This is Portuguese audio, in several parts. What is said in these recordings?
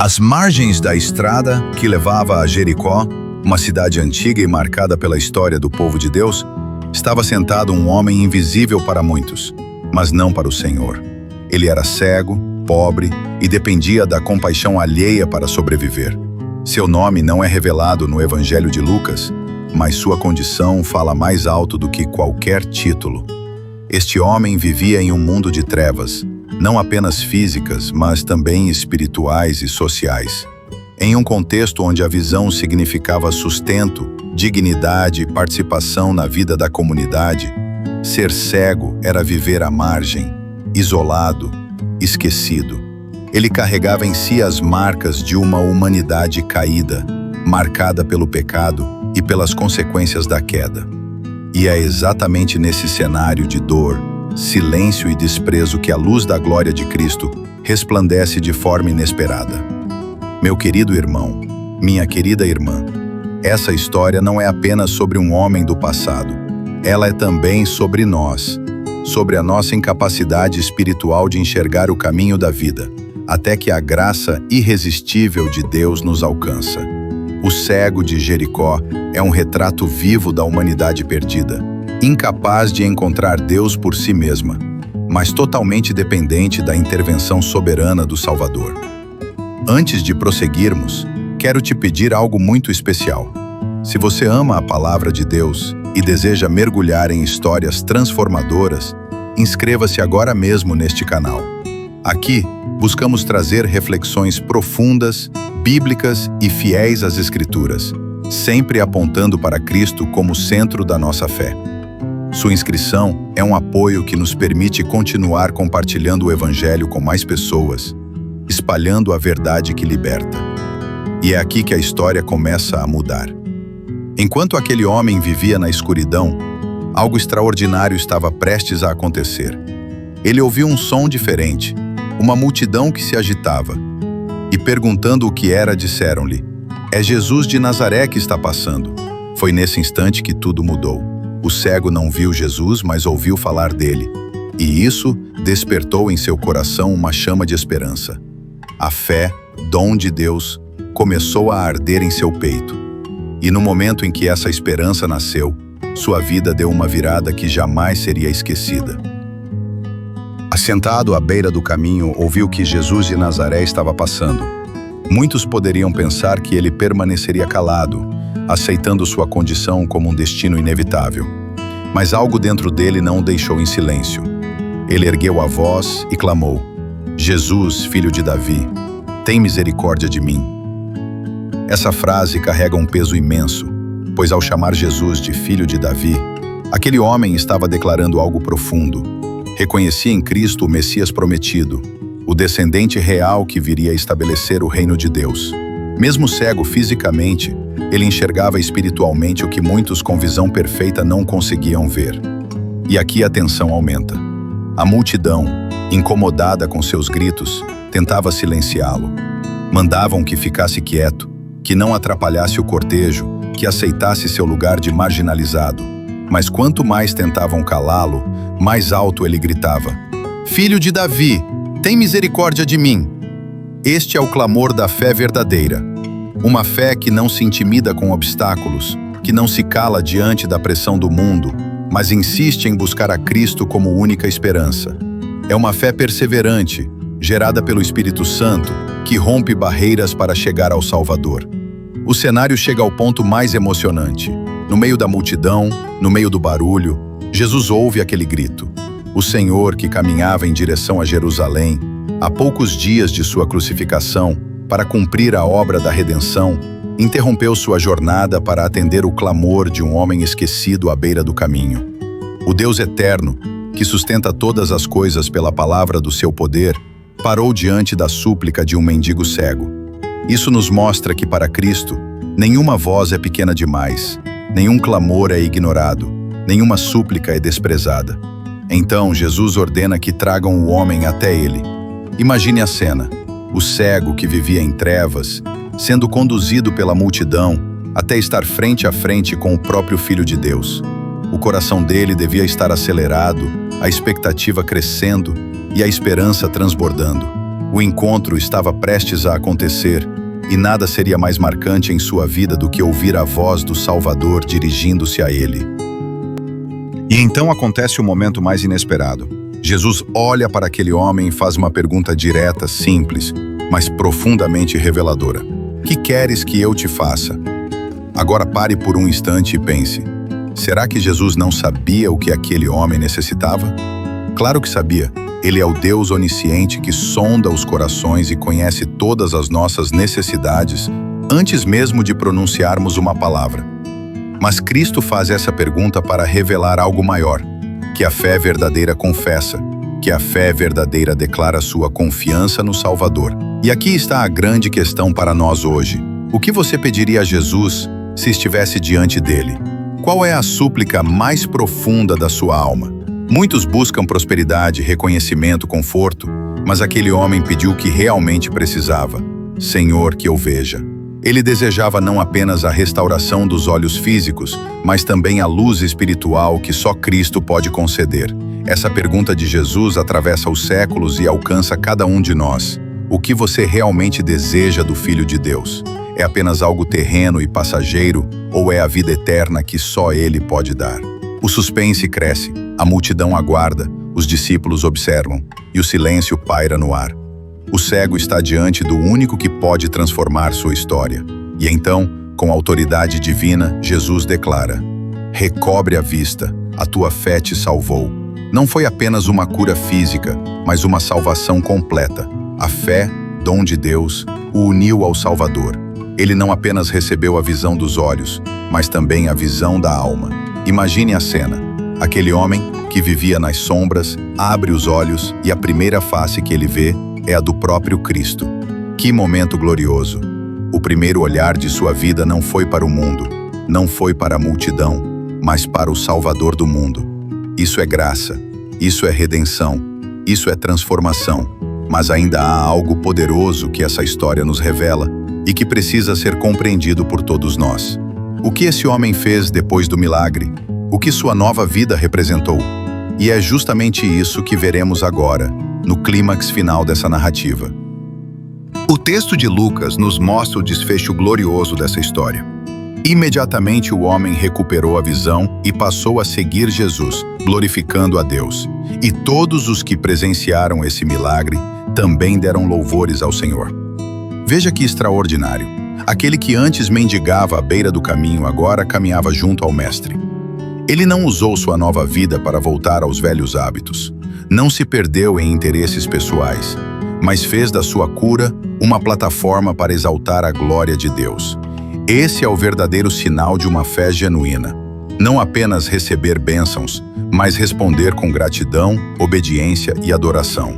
Às margens da estrada que levava a Jericó, uma cidade antiga e marcada pela história do povo de Deus, estava sentado um homem invisível para muitos, mas não para o Senhor. Ele era cego, pobre e dependia da compaixão alheia para sobreviver. Seu nome não é revelado no Evangelho de Lucas, mas sua condição fala mais alto do que qualquer título. Este homem vivia em um mundo de trevas, não apenas físicas, mas também espirituais e sociais. Em um contexto onde a visão significava sustento, dignidade e participação na vida da comunidade, ser cego era viver à margem, isolado, esquecido. Ele carregava em si as marcas de uma humanidade caída, marcada pelo pecado e pelas consequências da queda. E é exatamente nesse cenário de dor, silêncio e desprezo que a luz da glória de Cristo resplandece de forma inesperada. Meu querido irmão, minha querida irmã, essa história não é apenas sobre um homem do passado. Ela é também sobre nós, sobre a nossa incapacidade espiritual de enxergar o caminho da vida, até que a graça irresistível de Deus nos alcança. O cego de Jericó é um retrato vivo da humanidade perdida, incapaz de encontrar Deus por si mesma, mas totalmente dependente da intervenção soberana do Salvador. Antes de prosseguirmos, quero te pedir algo muito especial. Se você ama a palavra de Deus e deseja mergulhar em histórias transformadoras, inscreva-se agora mesmo neste canal. Aqui, buscamos trazer reflexões profundas, bíblicas e fiéis às Escrituras, sempre apontando para Cristo como centro da nossa fé. Sua inscrição é um apoio que nos permite continuar compartilhando o Evangelho com mais pessoas, espalhando a verdade que liberta. E é aqui que a história começa a mudar. Enquanto aquele homem vivia na escuridão, algo extraordinário estava prestes a acontecer. Ele ouviu um som diferente, uma multidão que se agitava. E perguntando o que era, disseram-lhe: "É Jesus de Nazaré que está passando." Foi nesse instante que tudo mudou. O cego não viu Jesus, mas ouviu falar dele. E isso despertou em seu coração uma chama de esperança. A fé, dom de Deus, começou a arder em seu peito. E no momento em que essa esperança nasceu, sua vida deu uma virada que jamais seria esquecida. Assentado à beira do caminho, ouviu que Jesus de Nazaré estava passando. Muitos poderiam pensar que ele permaneceria calado, aceitando sua condição como um destino inevitável. Mas algo dentro dele não o deixou em silêncio. Ele ergueu a voz e clamou: "Jesus, filho de Davi, tem misericórdia de mim." Essa frase carrega um peso imenso, pois ao chamar Jesus de filho de Davi, aquele homem estava declarando algo profundo. Reconhecia em Cristo o Messias prometido, o descendente real que viria estabelecer o reino de Deus. Mesmo cego fisicamente, ele enxergava espiritualmente o que muitos com visão perfeita não conseguiam ver. E aqui a tensão aumenta. A multidão, incomodada com seus gritos, tentava silenciá-lo. Mandavam que ficasse quieto, que não atrapalhasse o cortejo, que aceitasse seu lugar de marginalizado. Mas quanto mais tentavam calá-lo, mais alto ele gritava: "Filho de Davi, tem misericórdia de mim." Este é o clamor da fé verdadeira. Uma fé que não se intimida com obstáculos, que não se cala diante da pressão do mundo, mas insiste em buscar a Cristo como única esperança. É uma fé perseverante, gerada pelo Espírito Santo, que rompe barreiras para chegar ao Salvador. O cenário chega ao ponto mais emocionante. No meio da multidão, no meio do barulho, Jesus ouve aquele grito. O Senhor, que caminhava em direção a Jerusalém, há poucos dias de sua crucificação, para cumprir a obra da redenção, interrompeu sua jornada para atender o clamor de um homem esquecido à beira do caminho. O Deus eterno, que sustenta todas as coisas pela palavra do seu poder, parou diante da súplica de um mendigo cego. Isso nos mostra que para Cristo, nenhuma voz é pequena demais, nenhum clamor é ignorado, nenhuma súplica é desprezada. Então Jesus ordena que tragam o homem até ele. Imagine a cena: o cego que vivia em trevas, sendo conduzido pela multidão até estar frente a frente com o próprio Filho de Deus. O coração dele devia estar acelerado, a expectativa crescendo e a esperança transbordando. O encontro estava prestes a acontecer e nada seria mais marcante em sua vida do que ouvir a voz do Salvador dirigindo-se a ele. E então acontece o momento mais inesperado. Jesus olha para aquele homem e faz uma pergunta direta, simples, mas profundamente reveladora. Que queres que eu te faça? Agora pare por um instante e pense. Será que Jesus não sabia o que aquele homem necessitava? Claro que sabia. Ele é o Deus onisciente que sonda os corações e conhece todas as nossas necessidades antes mesmo de pronunciarmos uma palavra. Mas Cristo faz essa pergunta para revelar algo maior, que a fé verdadeira confessa, que a fé verdadeira declara sua confiança no Salvador. E aqui está a grande questão para nós hoje. O que você pediria a Jesus se estivesse diante dele? Qual é a súplica mais profunda da sua alma? Muitos buscam prosperidade, reconhecimento, conforto, mas aquele homem pediu o que realmente precisava. Senhor, que eu veja. Ele desejava não apenas a restauração dos olhos físicos, mas também a luz espiritual que só Cristo pode conceder. Essa pergunta de Jesus atravessa os séculos e alcança cada um de nós. O que você realmente deseja do Filho de Deus? É apenas algo terreno e passageiro, ou é a vida eterna que só Ele pode dar? O suspense cresce, a multidão aguarda, os discípulos observam, e o silêncio paira no ar. O cego está diante do único que pode transformar sua história. E então, com autoridade divina, Jesus declara: recobre a vista, a tua fé te salvou. Não foi apenas uma cura física, mas uma salvação completa. A fé, dom de Deus, o uniu ao Salvador. Ele não apenas recebeu a visão dos olhos, mas também a visão da alma. Imagine a cena. Aquele homem, que vivia nas sombras, abre os olhos e a primeira face que ele vê é a do próprio Cristo. Que momento glorioso! O primeiro olhar de sua vida não foi para o mundo, não foi para a multidão, mas para o Salvador do mundo. Isso é graça, isso é redenção, isso é transformação. Mas ainda há algo poderoso que essa história nos revela e que precisa ser compreendido por todos nós. O que esse homem fez depois do milagre? O que sua nova vida representou? E é justamente isso que veremos agora, no clímax final dessa narrativa. O texto de Lucas nos mostra o desfecho glorioso dessa história. Imediatamente o homem recuperou a visão e passou a seguir Jesus, glorificando a Deus. E todos os que presenciaram esse milagre também deram louvores ao Senhor. Veja que extraordinário. Aquele que antes mendigava à beira do caminho agora caminhava junto ao Mestre. Ele não usou sua nova vida para voltar aos velhos hábitos. Não se perdeu em interesses pessoais, mas fez da sua cura uma plataforma para exaltar a glória de Deus. Esse é o verdadeiro sinal de uma fé genuína. Não apenas receber bênçãos, mas responder com gratidão, obediência e adoração.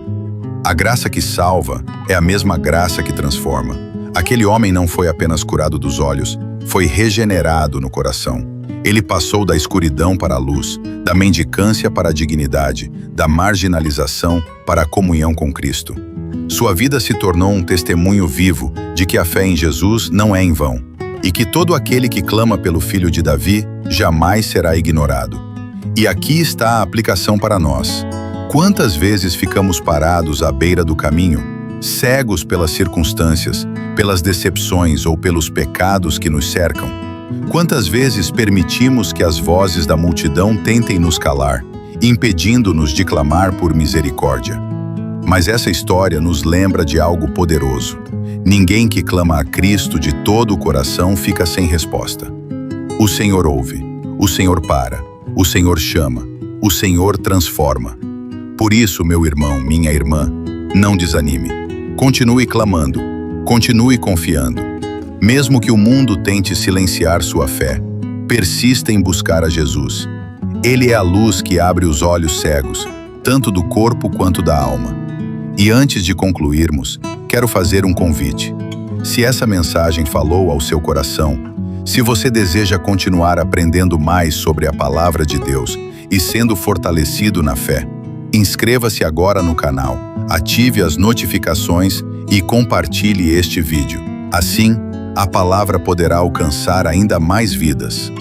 A graça que salva é a mesma graça que transforma. Aquele homem não foi apenas curado dos olhos, foi regenerado no coração. Ele passou da escuridão para a luz, da mendicância para a dignidade, da marginalização para a comunhão com Cristo. Sua vida se tornou um testemunho vivo de que a fé em Jesus não é em vão, e que todo aquele que clama pelo Filho de Davi jamais será ignorado. E aqui está a aplicação para nós. Quantas vezes ficamos parados à beira do caminho, cegos pelas circunstâncias, pelas decepções ou pelos pecados que nos cercam? Quantas vezes permitimos que as vozes da multidão tentem nos calar, impedindo-nos de clamar por misericórdia? Mas essa história nos lembra de algo poderoso. Ninguém que clama a Cristo de todo o coração fica sem resposta. O Senhor ouve, o Senhor para, o Senhor chama, o Senhor transforma. Por isso, meu irmão, minha irmã, não desanime. Continue clamando, continue confiando. Mesmo que o mundo tente silenciar sua fé, persista em buscar a Jesus. Ele é a luz que abre os olhos cegos, tanto do corpo quanto da alma. E antes de concluirmos, quero fazer um convite. Se essa mensagem falou ao seu coração, se você deseja continuar aprendendo mais sobre a palavra de Deus e sendo fortalecido na fé, inscreva-se agora no canal, ative as notificações e compartilhe este vídeo. Assim, a palavra poderá alcançar ainda mais vidas.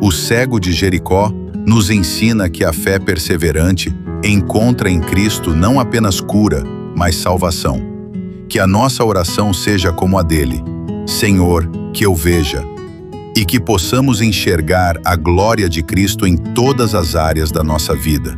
O cego de Jericó nos ensina que a fé perseverante encontra em Cristo não apenas cura, mas salvação. que a nossa oração seja como a dele. Senhor, que eu veja, e que possamos enxergar a glória de Cristo em todas as áreas da nossa vida.